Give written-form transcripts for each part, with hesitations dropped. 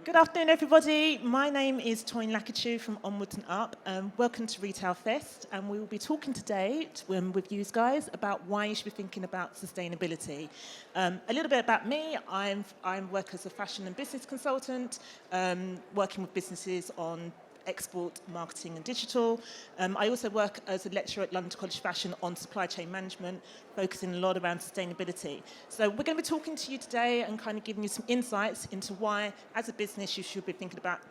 Good afternoon, everybody. My name is Toyin Lakachu from Onwards and Up. Welcome to Retail Fest, and we will be talking today with you guys about why you should be thinking about sustainability. A little bit about me. I work as a fashion and business consultant, working with businesses on export, marketing and digital. I also work as a lecturer at London College of Fashion on supply chain management, focusing a lot around sustainability. So we're going to be talking to you today and kind of giving you some insights into why, as a business, you should be thinking about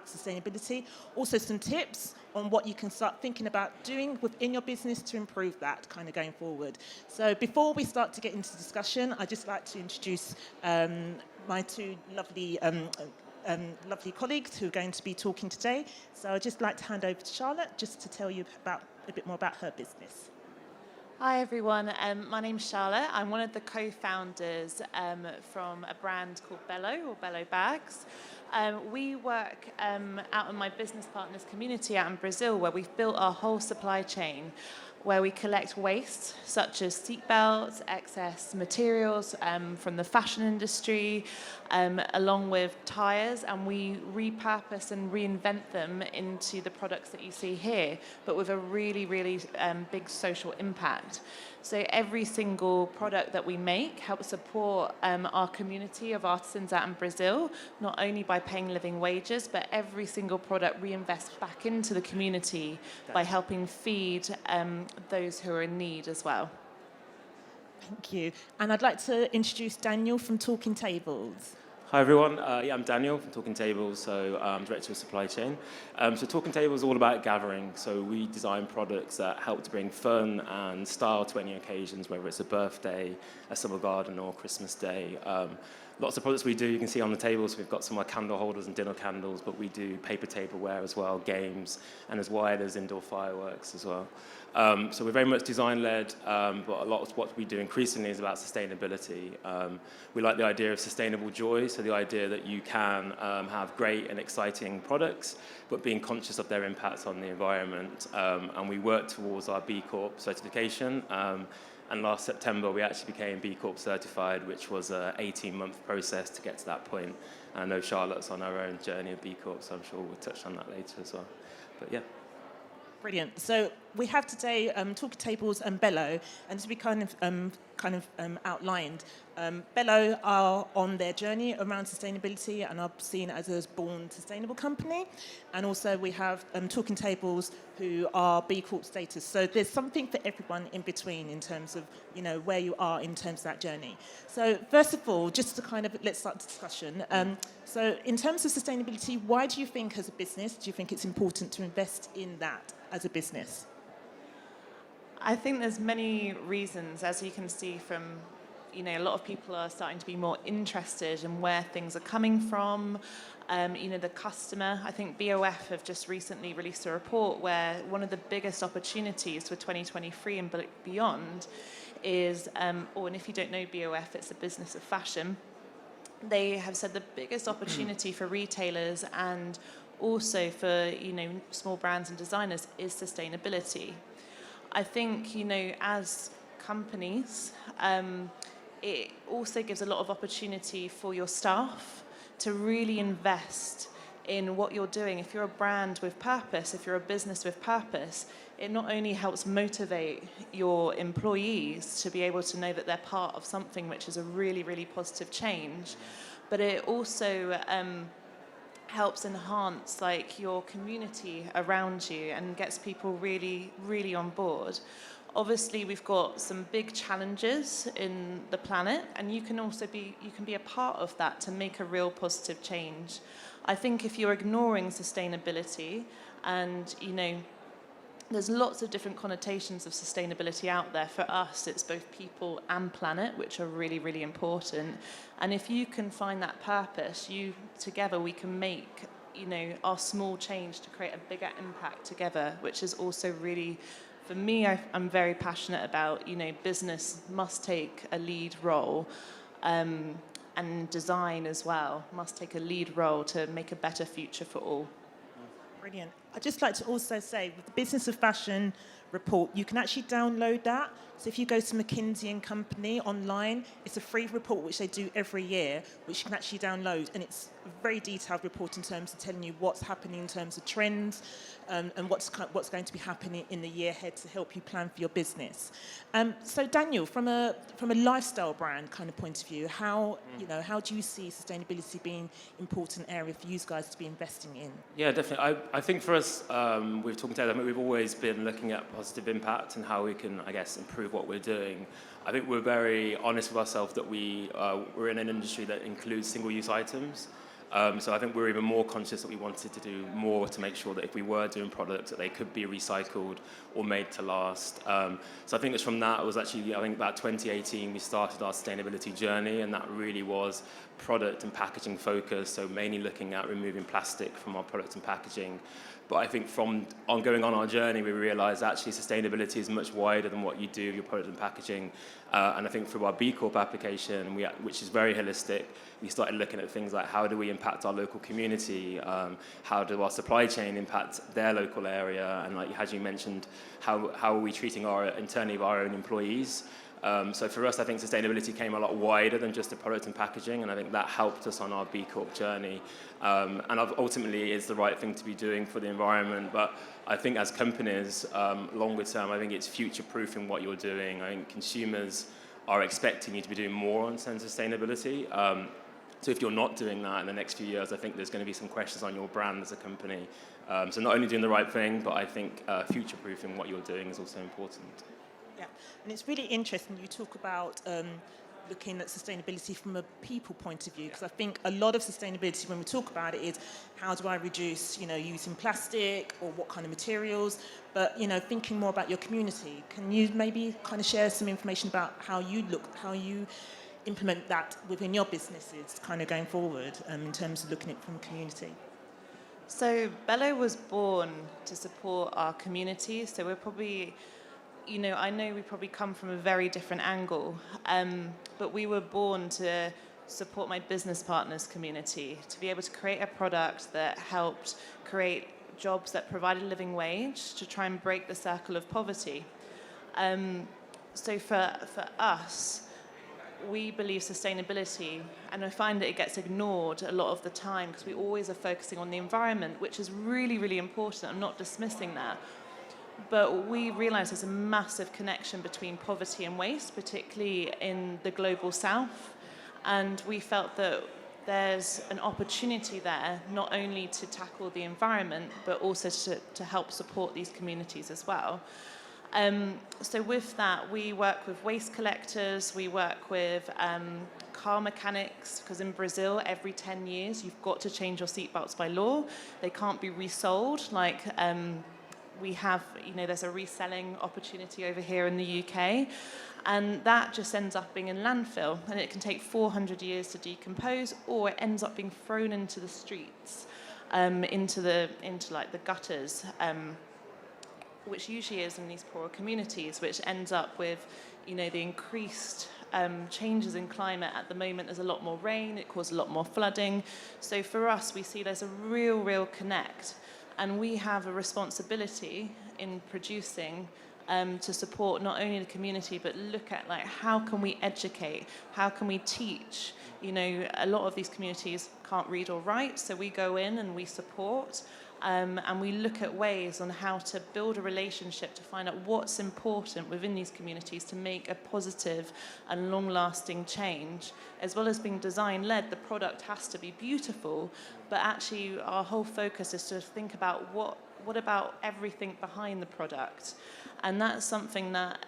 sustainability. Also some tips on what you can start thinking about doing within your business to improve that kind of going forward. So before we start to get into discussion, I'd just like to introduce my two lovely colleagues who are going to be talking today. So I'd just like to hand over to Charlotte just to tell you a bit more about her business. Hi everyone, my name's Charlotte. I'm one of the co-founders from a brand called Bello, or Bello Bags. We work out in my business partners community out in Brazil, where we've built our whole supply chain, where we collect waste such as seatbelts, excess materials from the fashion industry, along with tires, and we repurpose and reinvent them into the products that you see here, but with a really, really big social impact. So every single product that we make helps support our community of artisans out in Brazil, not only by paying living wages, but every single product reinvests back into the community by helping feed those who are in need as well. Thank you. And I'd like to introduce Daniel from Talking Tables. Hi everyone, I'm Daniel from Talking Tables, so I'm Director of Supply Chain. So Talking Tables is all about gathering, so we design products that help to bring fun and style to any occasions, whether it's a birthday, a summer garden or Christmas day. Lots of products we do, you can see on the table, so we've got some of our candle holders and dinner candles, but we do paper tableware as well, games, and as well as indoor fireworks as well. So we're very much design-led, but a lot of what we do increasingly is about sustainability. We like the idea of sustainable joy, so the idea that you can have great and exciting products, but being conscious of their impacts on the environment. And we work towards our B Corp certification. And last September, we actually became B Corp certified, which was an 18-month process to get to that point. And I know Charlotte's on her own journey of B Corp, so I'm sure we'll touch on that later as well. But yeah. Brilliant. So we have today Talking Tables and Bello, and to be kind of outlined, Bello are on their journey around sustainability and are seen as a born sustainable company. And also we have Talking Tables, who are B Corp status. So there's something for everyone in between in terms of, where you are in terms of that journey. So first of all, just to let's start the discussion. So in terms of sustainability, why do you think as a business, do you think it's important to invest in that as a business? I think there's many reasons, as you can see from, a lot of people are starting to be more interested in where things are coming from. The customer, I think BOF have just recently released a report where one of the biggest opportunities for 2023 and beyond is, and if you don't know BOF, it's a business of fashion. They have said the biggest opportunity for retailers and also for, small brands and designers is sustainability. I think, as companies, it also gives a lot of opportunity for your staff to really invest in what you're doing. If you're a brand with purpose, if you're a business with purpose, it not only helps motivate your employees to be able to know that they're part of something which is a really, really positive change, but it also helps enhance your community around you and gets people really, really on board. Obviously, we've got some big challenges in the planet, and you can be a part of that to make a real positive change. I think if you're ignoring sustainability, and there's lots of different connotations of sustainability out there. For us, it's both people and planet, which are really, really important. And if you can find that purpose, together we can make, our small change to create a bigger impact together, which is also really, for me, I'm very passionate about, business must take a lead role, and design as well must take a lead role to make a better future for all. Brilliant. I'd just like to also say, with the Business of Fashion report, you can actually download that So if you go to McKinsey and Company online, it's a free report which they do every year, which you can actually download, and it's a very detailed report in terms of telling you what's happening in terms of trends, and what's going to be happening in the year ahead to help you plan for your business. So Daniel, from a lifestyle brand kind of point of view, how do you see sustainability being an important area for you guys to be investing in? Yeah, definitely. I think for us, we've talking to them, we've always been looking at positive impact and how we can, I guess, improve what we're doing. I think we're very honest with ourselves that we're in an industry that includes single-use items. So I think we're even more conscious that we wanted to do more to make sure that if we were doing products that they could be recycled or made to last. So I think it's from that, it was actually, I think about 2018, we started our sustainability journey, and that really was product and packaging focused, so mainly looking at removing plastic from our products and packaging. But I think from going on our journey, we realised actually sustainability is much wider than what you do with your product and packaging. And I think through our B Corp application, which is very holistic, we started looking at things like how do we impact our local community, how do our supply chain impact their local area, and like as you mentioned, how are we treating internally of our own employees. So for us, I think sustainability came a lot wider than just the product and packaging, and I think that helped us on our B Corp journey. And ultimately, it's the right thing to be doing for the environment. But I think as companies, longer term, I think it's future-proofing what you're doing. I think consumers are expecting you to be doing more on sustainability. So if you're not doing that in the next few years, I think there's going to be some questions on your brand as a company. So not only doing the right thing, but I think future-proofing what you're doing is also important. Yeah, and it's really interesting you talk about looking at sustainability from a people point of view, because I think a lot of sustainability when we talk about it is how do I reduce, using plastic or what kind of materials, but, thinking more about your community. Can you maybe kind of share some information about how you implement that within your businesses kind of going forward in terms of looking at it from community? So Bello was born to support our community, so we're probably... I know we probably come from a very different angle, but we were born to support my business partners' community, to be able to create a product that helped create jobs that provided a living wage, to try and break the circle of poverty. So for us, we believe sustainability, and I find that it gets ignored a lot of the time because we always are focusing on the environment, which is really, really important. I'm not dismissing that. But we realise there's a massive connection between poverty and waste, particularly in the global south. And we felt that there's an opportunity there, not only to tackle the environment, but also to help support these communities as well. So with that, we work with waste collectors, we work with car mechanics, because in Brazil, every 10 years, you've got to change your seatbelts by law. They can't be resold like... we have, there's a reselling opportunity over here in the UK, and that just ends up being in landfill, and it can take 400 years to decompose, or it ends up being thrown into the streets, into the gutters, which usually is in these poorer communities, which ends up with, the increased changes in climate. At the moment, there's a lot more rain, it causes a lot more flooding. So for us, we see there's a real connect. And we have a responsibility in producing to support not only the community, but look at how can we educate, how can we teach. A lot of these communities can't read or write, so we go in and we support, and we look at ways on how to build a relationship to find out what's important within these communities to make a positive and long-lasting change. As well as being design-led, the product has to be beautiful, but actually our whole focus is to think about what about everything behind the product. And that's something that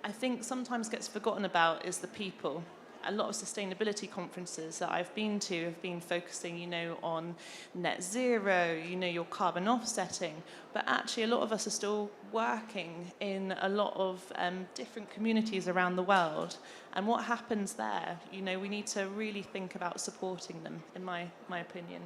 I think sometimes gets forgotten about, is the people. A lot of sustainability conferences that I've been to have been focusing, on net zero, your carbon offsetting, but actually a lot of us are still working in a lot of different communities around the world. And what happens there, we need to really think about supporting them, in my opinion.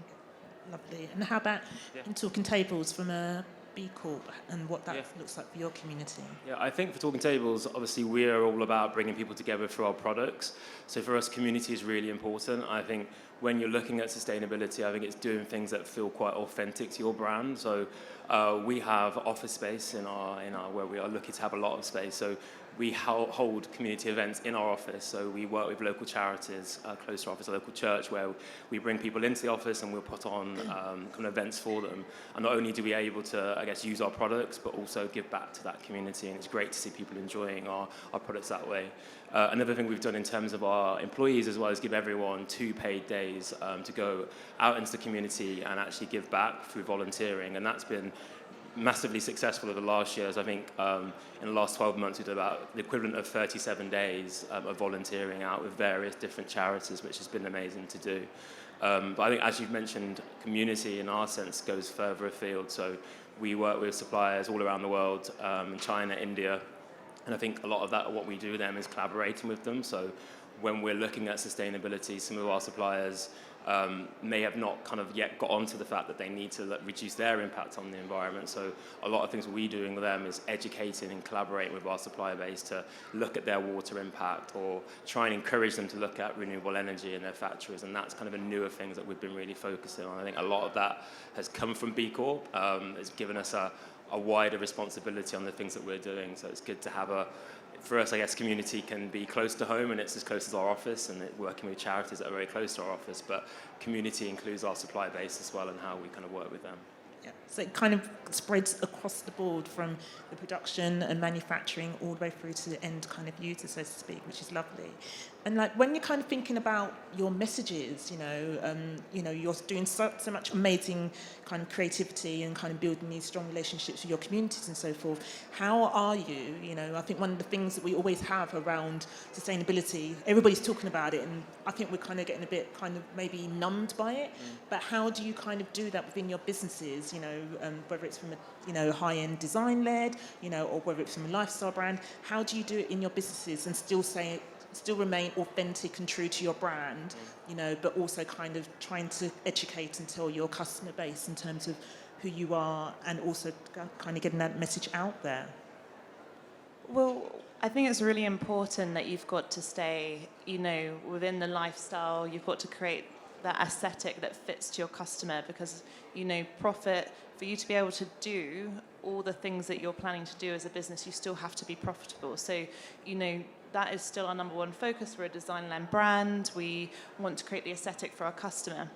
Lovely. And how about in talking tables from a B Corp and what that looks like for your community? Yeah, I think for Talking Tables, obviously we are all about bringing people together through our products. So for us, community is really important. I think when you're looking at sustainability, I think it's doing things that feel quite authentic to your brand. So we have office space in our where we are lucky to have a lot of space. So we hold community events in our office. So we work with local charities close to our office, a local church, where we bring people into the office and we'll put on kind of events for them. And not only do we able to, I guess, use our products, but also give back to that community. And it's great to see people enjoying our products that way. Another thing we've done in terms of our employees as well is give everyone 2 paid days to go out into the community and actually give back through volunteering. And that's been massively successful over the last years. I think in the last 12 months we did about the equivalent of 37 days of volunteering out with various different charities, which has been amazing to do. But I think, as you've mentioned, community in our sense goes further afield. So we work with suppliers all around the world, in China, India, and I think a lot of that, what we do with them is collaborating with them. So when we're looking at sustainability, some of our suppliers may have not kind of yet got onto the fact that they need to reduce their impact on the environment. So a lot of things we're doing with them is educating and collaborating with our supplier base to look at their water impact or try and encourage them to look at renewable energy in their factories. And that's kind of a newer thing that we've been really focusing on. I think a lot of that has come from B Corp. It's given us a wider responsibility on the things that we're doing. So it's good to have for us, I guess, community can be close to home and it's as close as our office, and working with charities that are very close to our office, but community includes our supply base as well and how we kind of work with them. Yeah. So it kind of spreads across the board from the production and manufacturing all the way through to the end kind of user, so to speak, which is lovely. And like when you're kind of thinking about your messages, you're doing so much amazing kind of creativity and kind of building these strong relationships with your communities and so forth. How are you? I think one of the things that we always have around sustainability, everybody's talking about it, and I think we're kind of getting a bit kind of maybe numbed by it. But how do you kind of do that within your businesses? Whether it's from a high-end design-led, or whether it's from a lifestyle brand. How do you do it in your businesses and still remain authentic and true to your brand, but also kind of trying to educate and tell your customer base in terms of who you are and also kind of getting that message out there? Well, I think it's really important that you've got to stay, within the lifestyle. You've got to create that aesthetic that fits to your customer because, profit, for you to be able to do all the things that you're planning to do as a business, you still have to be profitable. So, that is still our number one focus. We're a design-led brand. We want to create the aesthetic for our customer.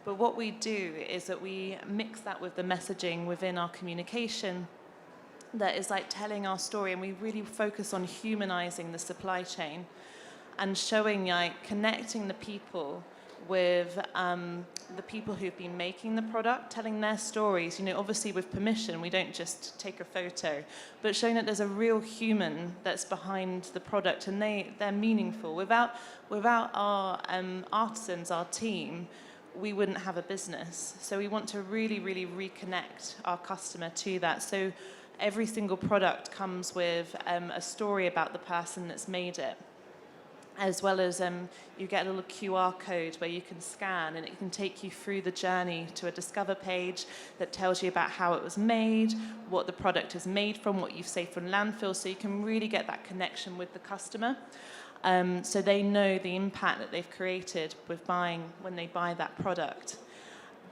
But what we do is that we mix that with the messaging within our communication that is like telling our story, and we really focus on humanizing the supply chain and showing, connecting the people with the people who've been making the product, telling their stories, obviously with permission. We don't just take a photo, but showing that there's a real human that's behind the product and they're meaningful. Without our artisans, our team, we wouldn't have a business. So we want to really, really reconnect our customer to that. So every single product comes with a story about the person that's made it, as well as you get a little QR code where you can scan and it can take you through the journey to a Discover page that tells you about how it was made, what the product is made from, what you've saved from landfill, so you can really get that connection with the customer. So they know the impact that they've created when they buy that product.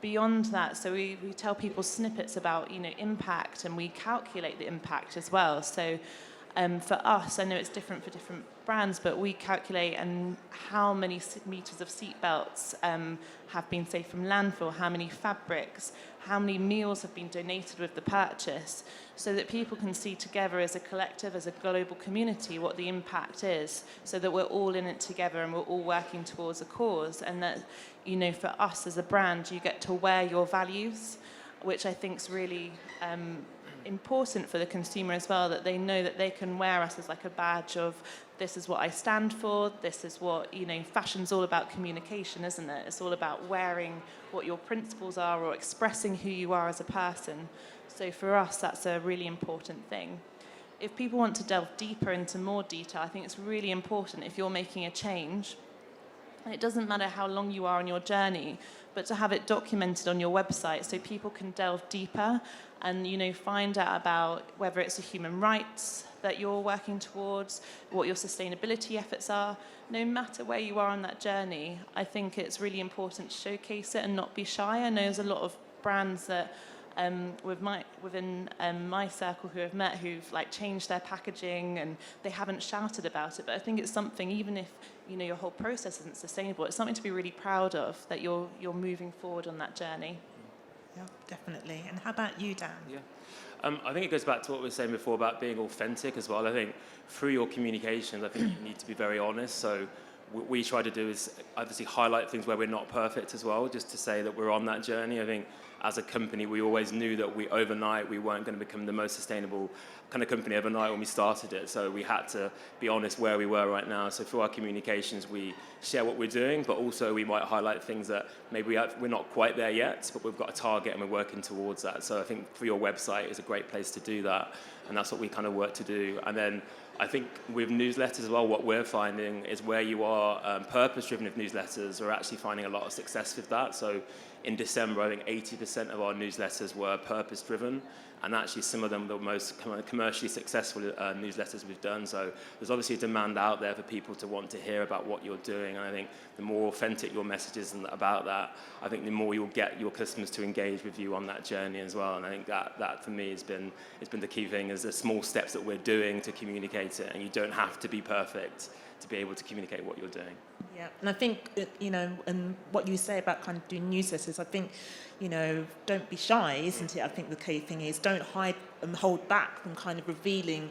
Beyond that, so we tell people snippets about impact, and we calculate the impact as well. So for us, I know it's different for different brands, but we calculate how many meters of seat belts have been saved from landfill, how many fabrics, how many meals have been donated with the purchase, so that people can see together as a collective, as a global community, what the impact is, so that we're all in it together and we're all working towards a cause. And that, for us as a brand, you get to wear your values, which I think is really important for the consumer as well, that they know that they can wear us as like a badge of, this is what I stand for, this is what, fashion's all about communication, isn't it? It's all about wearing what your principles are or expressing who you are as a person. So for us, that's a really important thing. If people want to delve deeper into more detail, I think it's really important, if you're making a change, And it doesn't matter how long you are on your journey, but to have it documented on your website so people can delve deeper and, you know, find out about whether it's the human rights that you're working towards, what your sustainability efforts are. No matter where you are on that journey, I think it's really important to showcase it and not be shy. I know there's a lot of brands that within my circle who have met who've like changed their packaging and they haven't shouted about it, but I think it's something, even if you know your whole process isn't sustainable, it's something to be really proud of, that you're moving forward on that journey. Yeah, definitely. And how about you, Dan? Yeah. I think it goes back to what we were saying before about being authentic as well. I think through your communications, I think you need to be very honest. So what we try to do is obviously highlight things where we're not perfect as well, just to say that we're on that journey. I think as a company, we always knew that we weren't going to become the most sustainable kind of company overnight when we started it. So we had to be honest where we were right now. So through our communications, we share what we're doing, but also we might highlight things that maybe we're not quite there yet, but we've got a target and we're working towards that. So I think for your website is a great place to do that. And that's what we kind of work to do. And then I think with newsletters as well, what we're finding is where you are purpose-driven with newsletters, we're actually finding a lot of success with that. So in December, I think 80% of our newsletters were purpose-driven, and actually some of them are the most commercially successful newsletters we've done. So there's obviously a demand out there for people to want to hear about what you're doing, and I think the more authentic your message is about that, I think the more you'll get your customers to engage with you on that journey as well. And I think that for me has been the key thing, is the small steps that we're doing to communicate it, and you don't have to be perfect to be able to communicate what you're doing. Yeah, and I think, you know, and what you say about kind of doing newsletters, I think, you know, don't be shy, isn't it? I think the key thing is don't hide and hold back from kind of revealing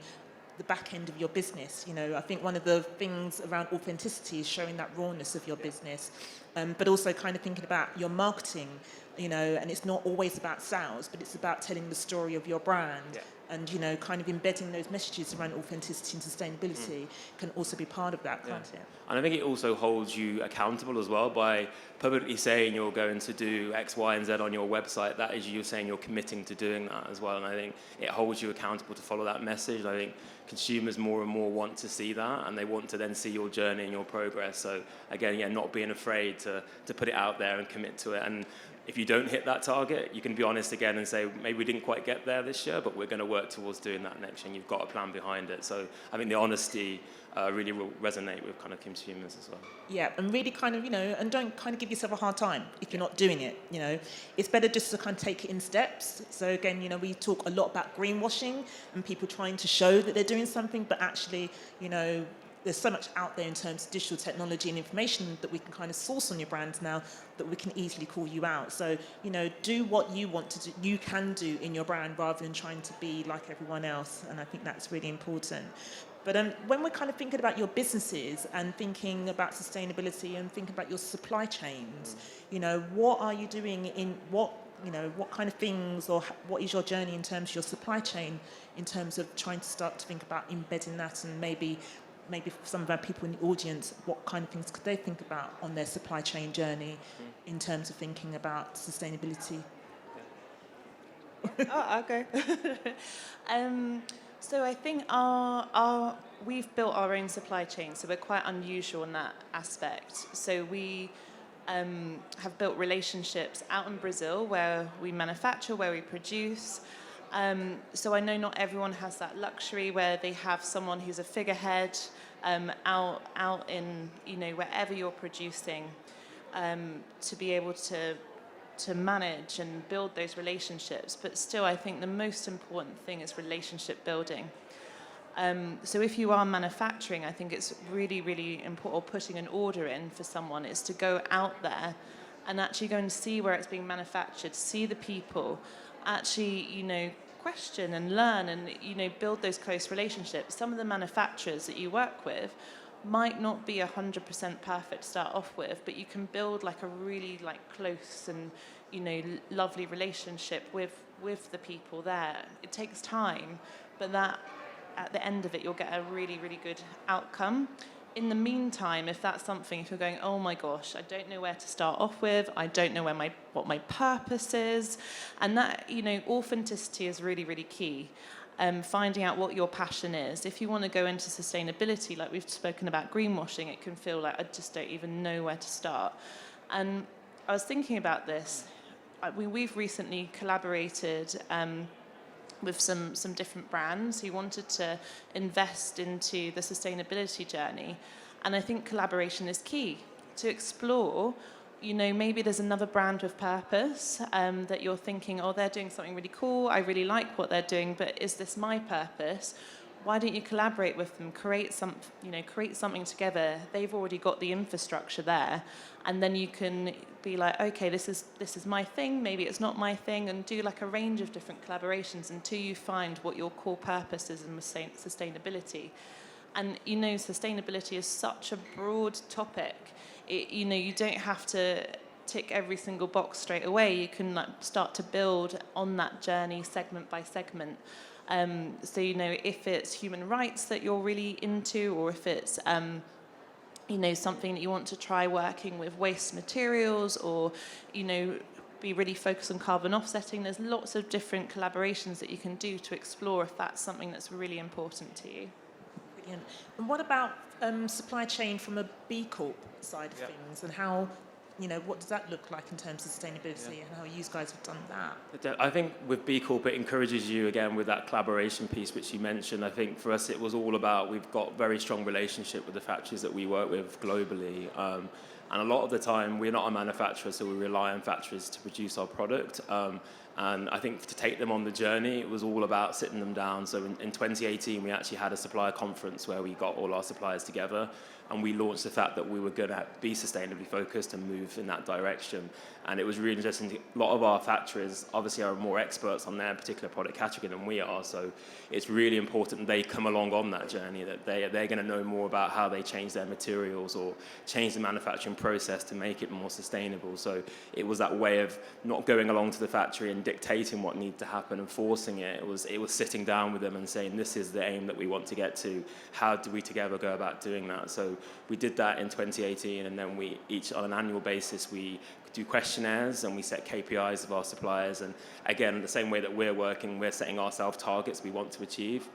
the back end of your business. You know, I think one of the things around authenticity is showing that rawness of your business, but also kind of thinking about your marketing, you know, and it's not always about sales, but it's about telling the story of your brand. Yeah. And, you know, kind of embedding those messages around authenticity and sustainability can also be part of that, can't it? And I think it also holds you accountable as well by publicly saying you're going to do X, Y, and Z on your website. That is you saying you're committing to doing that as well. And I think it holds you accountable to follow that message. And I think consumers more and more want to see that, and they want to then see your journey and your progress. So again, yeah, not being afraid to put it out there and commit to it. And if you don't hit that target, you can be honest again and say, maybe we didn't quite get there this year, but we're going to work towards doing that next year, and you've got a plan behind it. So I think the honesty really will resonate with kind of consumers as well. Yeah, and really kind of, you know, and don't kind of give yourself a hard time if you're not doing it, you know. It's better just to kind of take it in steps. So again, you know, we talk a lot about greenwashing and people trying to show that they're doing something, but actually, you know, there's so much out there in terms of digital technology and information that we can kind of source on your brands now that we can easily call you out. So, you know, do what you want to do, you can do in your brand rather than trying to be like everyone else. And I think that's really important. But when we're kind of thinking about your businesses and thinking about sustainability and thinking about your supply chains, you know, what are you doing what kind of things, or what is your journey in terms of your supply chain, in terms of trying to start to think about embedding that, and maybe for some of our people in the audience, what kind of things could they think about on their supply chain journey in terms of thinking about sustainability? I'll go. So I think we've built our own supply chain, so we're quite unusual in that aspect. So we have built relationships out in Brazil where we manufacture, where we produce. So I know not everyone has that luxury where they have someone who's a figurehead out in, you know, wherever you're producing, to be able to manage and build those relationships. But still, I think the most important thing is relationship building. So if you are manufacturing, I think it's really, really important, or putting an order in for someone, is to go out there and actually go and see where it's being manufactured, see the people, actually, you know, question and learn and, you know, build those close relationships. Some of the manufacturers that you work with might not be 100% perfect to start off with, but you can build like a really like close and, you know, lovely relationship with the people there. It takes time, but that at the end of it, you'll get a really, really good outcome. In the meantime, if that's something, if you're going, oh my gosh, I don't know where to start off with, I don't know what my purpose is, and that, you know, authenticity is really, really key. finding out what your passion is. If you want to go into sustainability, like we've spoken about greenwashing, it can feel like I just don't even know where to start. And I was thinking about this. We've recently collaborated with some different brands who wanted to invest into the sustainability journey. And I think collaboration is key to explore. Maybe there's another brand with purpose that you're thinking, oh, they're doing something really cool. I really like what they're doing, but is this my purpose? Why don't you collaborate with them, create something together? They've already got the infrastructure there, and then you can be like, okay, this is my thing. Maybe it's not my thing, and do like a range of different collaborations until you find what your core purpose is in sustainability. And sustainability is such a broad topic. You don't have to tick every single box straight away. You can start to build on that journey segment by segment. So if it's human rights that you're really into, or if it's something that you want to try working with waste materials, or be really focused on carbon offsetting, there's lots of different collaborations that you can do to explore if that's something that's really important to you. Brilliant. And what about supply chain from a B Corp side of things, and how, what does that look like in terms of sustainability and how you guys have done that? I think with B Corp, it encourages you, again, with that collaboration piece, which you mentioned. I think for us, it was all about, we've got very strong relationship with the factories that we work with globally. And a lot of the time, we're not a manufacturer, so we rely on factories to produce our product. And I think to take them on the journey, it was all about sitting them down. So in 2018, we actually had a supplier conference where we got all our suppliers together, and we launched the fact that we were going to be sustainably focused and move in that direction. And it was really interesting. A lot of our factories obviously are more experts on their particular product category than we are. So it's really important that they come along on that journey, that they're going to know more about how they change their materials or change the manufacturing process to make it more sustainable. So it was that way of not going along to the factory and dictating what needed to happen and forcing it. It was sitting down with them and saying, this is the aim that we want to get to. How do we together go about doing that? So we did that in 2018, and then we each, on an annual basis, we do questionnaires and we set KPIs of our suppliers. And again, the same way that we're working, we're setting ourselves targets we want to achieve.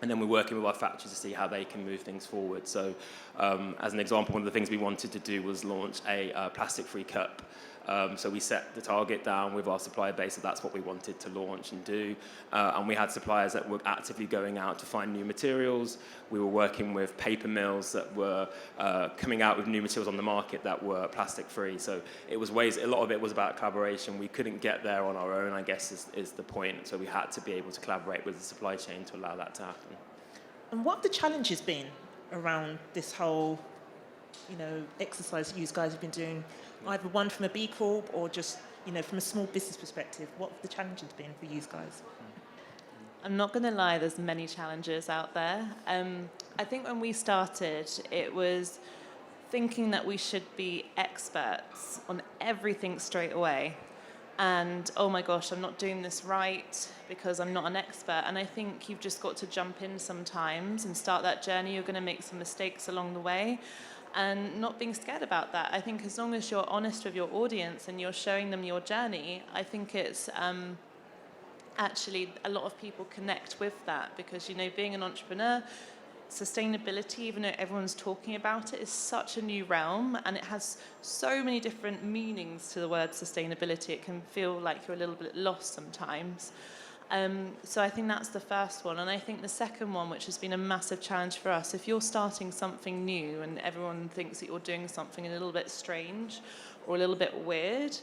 And then we're working with our factories to see how they can move things forward. So as an example, one of the things we wanted to do was launch a plastic-free cup. So we set the target down with our supplier base, so that's what we wanted to launch and do. And we had suppliers that were actively going out to find new materials. We were working with paper mills that were coming out with new materials on the market that were plastic-free. So it was a lot of it was about collaboration. We couldn't get there on our own, I guess, is the point. So we had to be able to collaborate with the supply chain to allow that to happen. And what have the challenges been around this whole, exercise you guys have been doing, either one from a B Corp or just, from a small business perspective? What have the challenges been for you guys? I'm not going to lie, there's many challenges out there. I think when we started, it was thinking that we should be experts on everything straight away. And, oh my gosh, I'm not doing this right because I'm not an expert. And I think you've just got to jump in sometimes and start that journey. You're going to make some mistakes along the way. And not being scared about that. I think as long as you're honest with your audience and you're showing them your journey, I think it's actually a lot of people connect with that, because being an entrepreneur, sustainability, even though everyone's talking about it, is such a new realm, and it has so many different meanings to the word sustainability. It can feel like you're a little bit lost sometimes. So I think that's the first one. And I think the second one, which has been a massive challenge for us, if you're starting something new and everyone thinks that you're doing something a little bit strange or a little bit weird,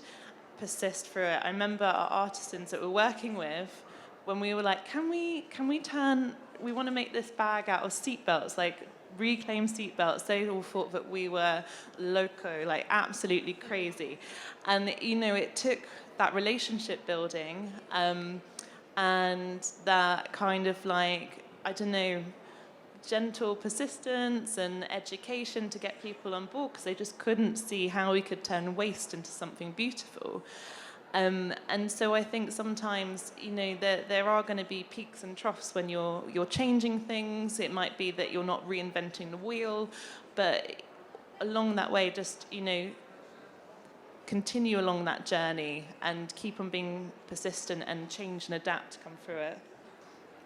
persist through it. I remember our artisans that we're working with, when we were like, we want to make this bag out of seatbelts, like reclaim seatbelts. They all thought that we were loco, like absolutely crazy. And, it took that relationship building, and that kind of gentle persistence and education to get people on board, because they just couldn't see how we could turn waste into something beautiful. And so I think sometimes, there are going to be peaks and troughs when you're changing things. It might be that you're not reinventing the wheel, but along that way, just, continue along that journey and keep on being persistent and change and adapt to come through it.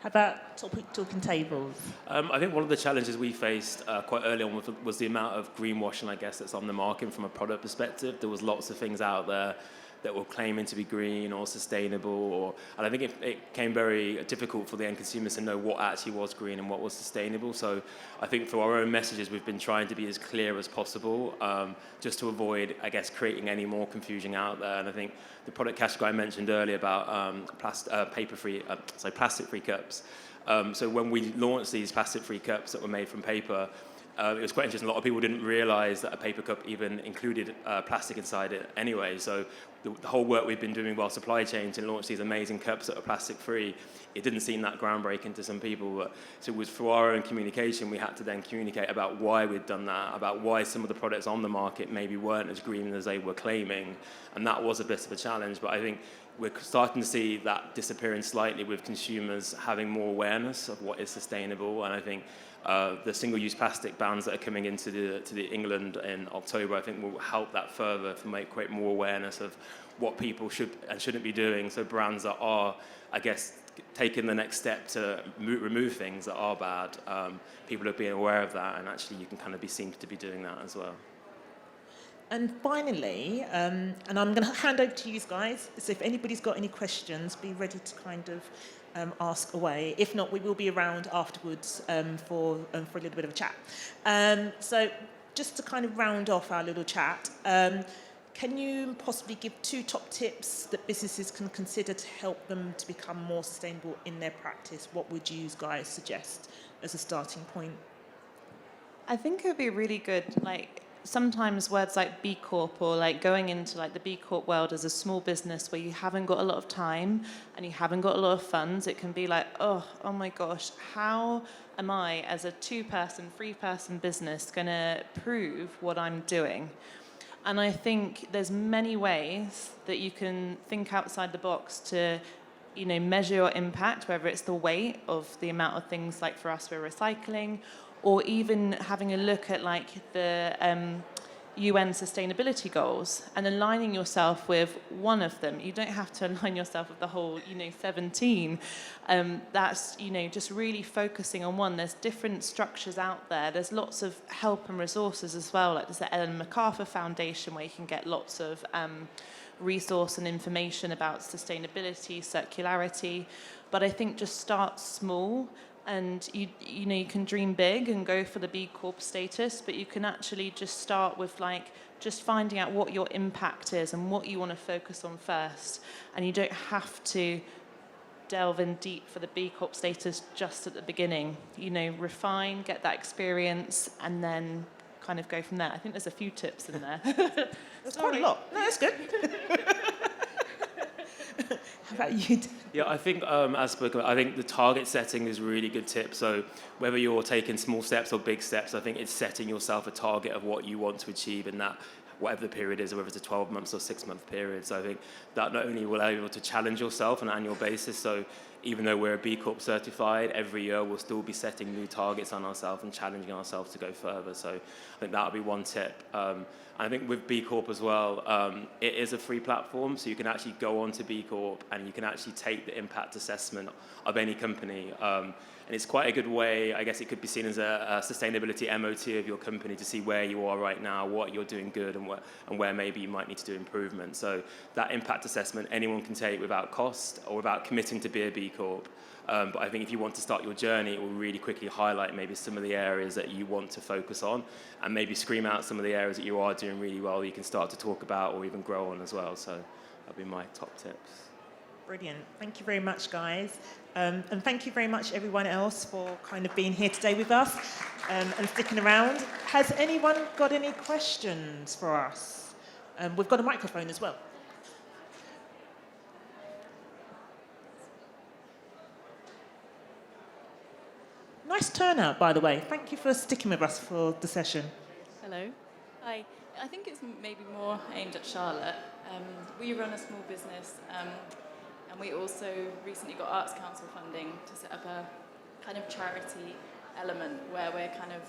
How about talking tables? I think one of the challenges we faced quite early on was the amount of greenwashing, I guess, that's on the market from a product perspective. There was lots of things out there that were claiming to be green or sustainable, and I think it became very difficult for the end consumers to know what actually was green and what was sustainable. So I think for our own messages, we've been trying to be as clear as possible, just to avoid, I guess, creating any more confusion out there. And I think the product category I mentioned earlier about plastic-free cups. So when we launched these plastic-free cups that were made from paper, it was quite interesting. A lot of people didn't realise that a paper cup even included plastic inside it anyway. So the whole work we've been doing while supply chain to launch these amazing cups that are plastic-free, it didn't seem that groundbreaking to some people. But so it was for our own communication, we had to then communicate about why we'd done that, about why some of the products on the market maybe weren't as green as they were claiming. And that was a bit of a challenge. But I think we're starting to see that disappearing slightly with consumers having more awareness of what is sustainable. And I think the single-use plastic bans that are coming into the England in October, I think will help that further to create more awareness of what people should and shouldn't be doing. So brands that are, I guess, taking the next step to remove things that are bad, people are being aware of that, and actually you can kind of be seen to be doing that as well. And finally, and I'm going to hand over to you guys, so if anybody's got any questions, be ready to kind of ask away. If not, we will be around afterwards for a little bit of a chat. So just to kind of round off our little chat, can you possibly give 2 top tips that businesses can consider to help them to become more sustainable in their practice? What would you guys suggest as a starting point? I think it would be really good, sometimes words like B Corp or going into the B Corp world as a small business where you haven't got a lot of time and you haven't got a lot of funds, it can be oh my gosh, how am I as a 2-person, 3-person business going to prove what I'm doing? And I think there's many ways that you can think outside the box to measure your impact, whether it's the weight of the amount of things, for us we're recycling, or even having a look at the UN sustainability goals and aligning yourself with one of them. You don't have to align yourself with the whole 17. That's just really focusing on one. There's different structures out there. There's lots of help and resources as well. There's the Ellen MacArthur Foundation where you can get lots of resource and information about sustainability, circularity. But I think just start small. And you can dream big and go for the B Corp status, but you can actually just start with just finding out what your impact is and what you want to focus on first. And you don't have to delve in deep for the B Corp status just at the beginning. Refine, get that experience, and then kind of go from there. I think there's a few tips in there. There's quite a lot. No, that's good. How about you? Yeah, I think as spoken, I think the target setting is a really good tip. So whether you're taking small steps or big steps, I think it's setting yourself a target of what you want to achieve in that, whatever the period is, or whether it's a 12 months or 6 month period. So I think that not only will allow you to challenge yourself on an annual basis, so even though we're B Corp certified, every year we'll still be setting new targets on ourselves and challenging ourselves to go further. So I think that would be one tip. I think with B Corp as well, it is a free platform, so you can actually go on to B Corp and you can actually take the impact assessment of any company. And it's quite a good way, I guess it could be seen as a sustainability MOT of your company to see where you are right now, what you're doing good, and where maybe you might need to do improvement. So that impact assessment, anyone can take without cost or without committing to be a B Corp. But I think if you want to start your journey, it will really quickly highlight maybe some of the areas that you want to focus on and maybe scream out some of the areas that you are doing really well you can start to talk about or even grow on as well. So that'll be my top tips. Brilliant. Thank you very much, guys. And thank you very much, everyone else, for kind of being here today with us and sticking around. Has anyone got any questions for us? We've got a microphone as well. Nice turnout, by the way. Thank you for sticking with us for the session. Hello. Hi. I think it's maybe more aimed at Charlotte. We run a small business, and we also recently got Arts Council funding to set up a kind of charity element where we're kind of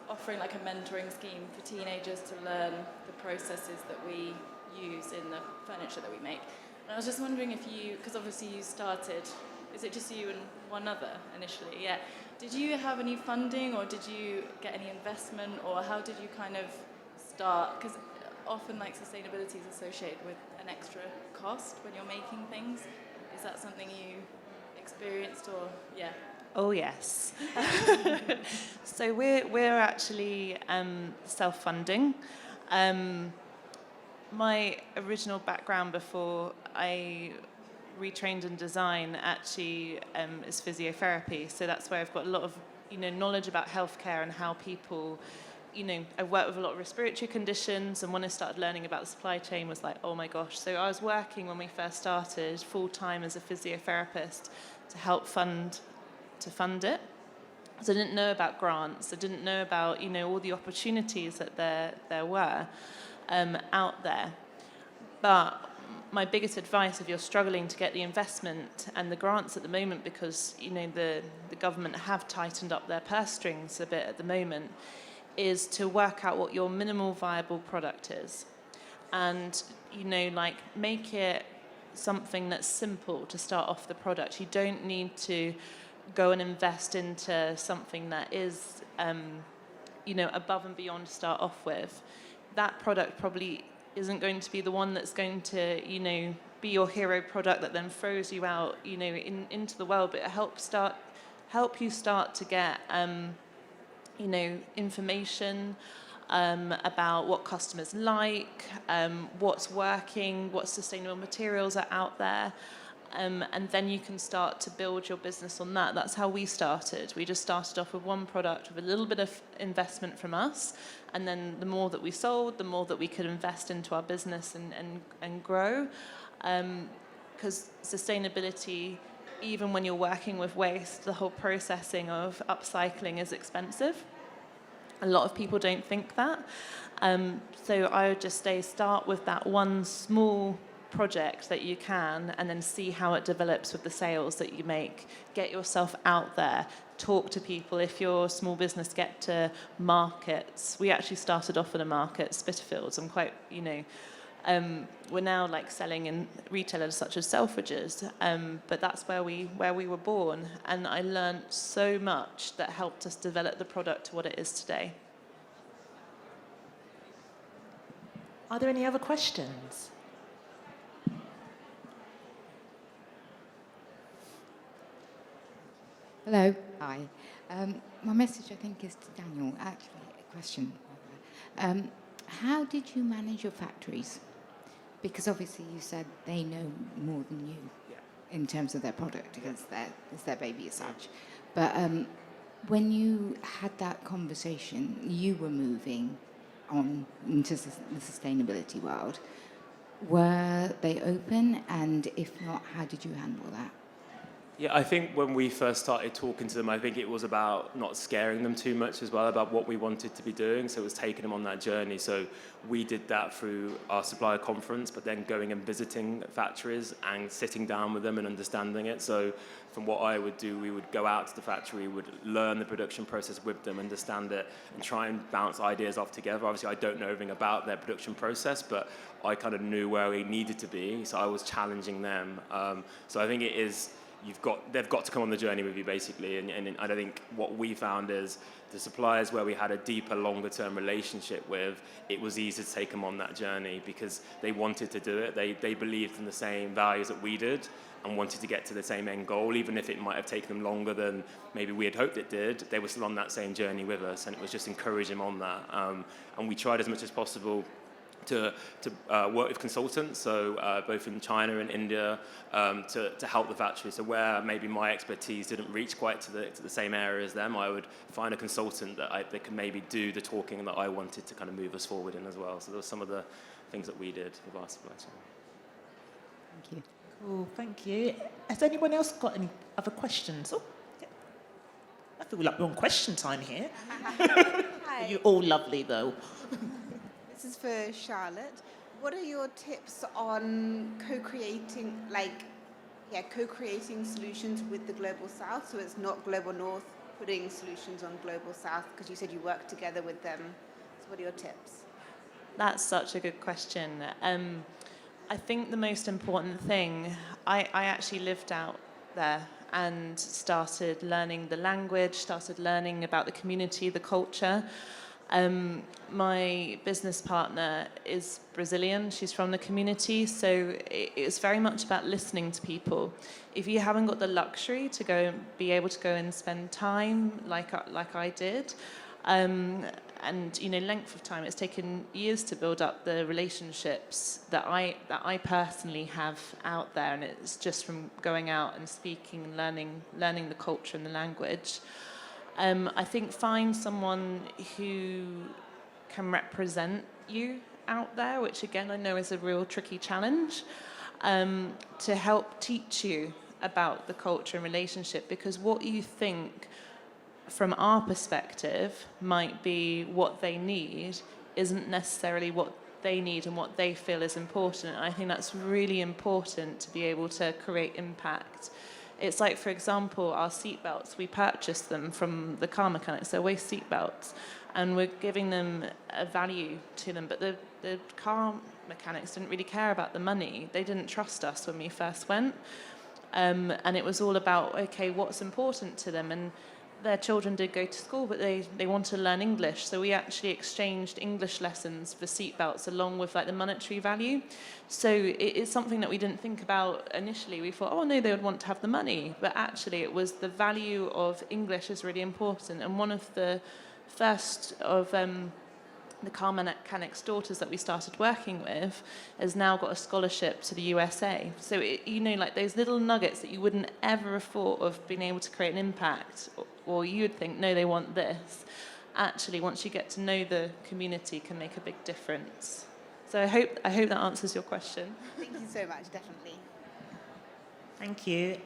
offering like a mentoring scheme for teenagers to learn the processes that we use in the furniture that we make. And I was just wondering if you, because obviously you started is it just you and one other initially? Yeah. Did you have any funding, or did you get any investment, or how did you kind of start? Because often like sustainability is associated with an extra cost when you're making things. Is that something you experienced, or yeah? Oh yes. So we're actually self-funding. My original background before I retrained in design actually is physiotherapy. So that's where I've got a lot of knowledge about healthcare and how people. I worked with a lot of respiratory conditions, and when I started learning about the supply chain, was like, oh my gosh. So I was working when we first started full time as a physiotherapist to help fund it. So I didn't know about grants. I didn't know about all the opportunities that there were out there. But my biggest advice, if you're struggling to get the investment and the grants at the moment, because the government have tightened up their purse strings a bit at the moment, is to work out what your minimal viable product is, and make it something that's simple to start off the product. You don't need to go and invest into something that is above and beyond to start off with. That product probably isn't going to be the one that's going to be your hero product that then throws you out into the world, but it help you start to get information about what customers like, what's working, what sustainable materials are out there, and then you can start to build your business on that. That's how we started. We just started off with one product with a little bit of investment from us, and then the more that we sold, the more that we could invest into our business and grow. Because sustainability, even when you're working with waste, the whole processing of upcycling is expensive. A lot of people don't think that. So I would just start with that one small project that you can, and then see how it develops with the sales that you make. Get yourself out there. Talk to people. If you're a small business, get to markets. We actually started off at a market, Spitalfields. I'm quite, we're now selling in retailers such as Selfridges, but that's where we were born, and I learned so much that helped us develop the product to what it is today. Are there any other questions? Hello. Hi. My message, I think, is to Daniel. Actually, a question. How did you manage your factories? Because obviously you said they know more than you in terms of their product, because it's their baby as such. But when you had that conversation, you were moving on into the sustainability world. Were they open? And if not, how did you handle that? Yeah, I think when we first started talking to them, I think it was about not scaring them too much as well, about what we wanted to be doing. So it was taking them on that journey. So we did that through our supplier conference, but then going and visiting factories and sitting down with them and understanding it. So from what I would do, we would go out to the factory, would learn the production process with them, understand it, and try and bounce ideas off together. Obviously, I don't know everything about their production process, but I kind of knew where we needed to be. So I was challenging them. So I think it is... they've got to come on the journey with you, basically. And I think what we found is the suppliers where we had a deeper, longer-term relationship with, it was easy to take them on that journey because they wanted to do it. They believed in the same values that we did and wanted to get to the same end goal, even if it might have taken them longer than maybe we had hoped it did. They were still on that same journey with us, and it was just encouraging them on that. And we tried as much as possible to work with consultants, so both in China and India, to help the factory. So where maybe my expertise didn't reach quite to the same area as them, I would find a consultant that could maybe do the talking that I wanted to kind of move us forward in as well. So those were some of the things that we did with our supply chain. Thank you. Cool, thank you. Has anyone else got any other questions? Oh, yeah. I feel like we're on question time here. Hi. You're all lovely, though. This is for Charlotte. What are your tips on co-creating solutions with the Global South? So it's not Global North putting solutions on Global South, because you said you work together with them. So what are your tips? That's such a good question. I think the most important thing, I actually lived out there and started learning the language, started learning about the community, the culture. My business partner is Brazilian. She's from the community, so it's very much about listening to people. If you haven't got the luxury to be able to go and spend time like I did, and length of time, it's taken years to build up the relationships that I personally have out there, and it's just from going out and speaking and learning the culture and the language. I think find someone who can represent you out there, which again I know is a real tricky challenge, to help teach you about the culture and relationship, because what you think from our perspective might be what they need isn't necessarily what they need and what they feel is important. And I think that's really important to be able to create impact. It's like, for example, our seatbelts, we purchase them from the car mechanics, they're waste seatbelts, and we're giving them a value to them, but the car mechanics didn't really care about the money. They didn't trust us when we first went, and it was all about, okay, what's important to them, and their children did go to school, but they wanted to learn English, so we actually exchanged English lessons for seatbelts along with like the monetary value. So it is something that we didn't think about initially. We thought, oh no, they would want to have the money, but actually it was the value of English is really important. And one of the first of the car mechanics' daughters that we started working with has now got a scholarship to the USA. So, like those little nuggets that you wouldn't ever have thought of being able to create an impact, or you would think, no, they want this. Actually, once you get to know the community, can make a big difference. So I hope that answers your question. Thank you so much, definitely. Thank you.